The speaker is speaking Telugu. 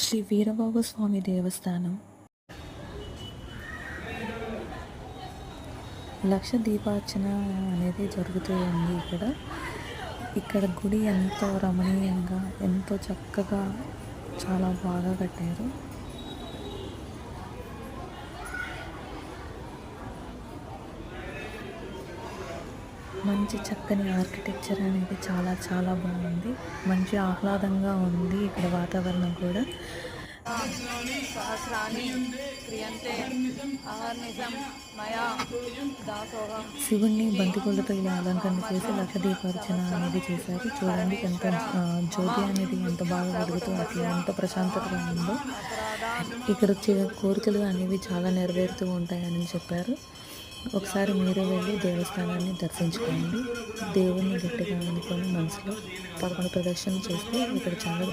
శ్రీ వీరబాబు స్వామి దేవస్థానం లక్ష దీపార్చన అనేది జరుగుతూ ఉంది. ఇక్కడ గుడి ఎంతో రమణీయంగా, ఎంతో చక్కగా, చాలా బాగా కట్టారు. మంచి చక్కని ఆర్కిటెక్చర్ అనేది చాలా చాలా బాగుంది. మంచి ఆహ్లాదంగా ఉంది ఇక్కడ వాతావరణం కూడా. శివుణ్ణి బంతిపూలతో ఇలా అలంకరణ చేసి లక్ష దీపార్చన అనేది చేశారు. చూడండి ఎంత జ్యోతి అనేది ఎంత బాగా వెలుగుతూ అట్లా ఎంత ప్రశాంతతగా ఉందో. ఇక్కడ వచ్చే కోరికలు అనేవి చాలా నెరవేరుతూ ఉంటాయని చెప్పారు. ఒకసారి మీరు వెళ్ళి దేవస్థానాన్ని దర్శించుకోండి. దేవుణ్ణి గట్టిగా అనుకొని మనసులో 11 ప్రదక్షిణలు చేస్తే ఇక్కడ చాలా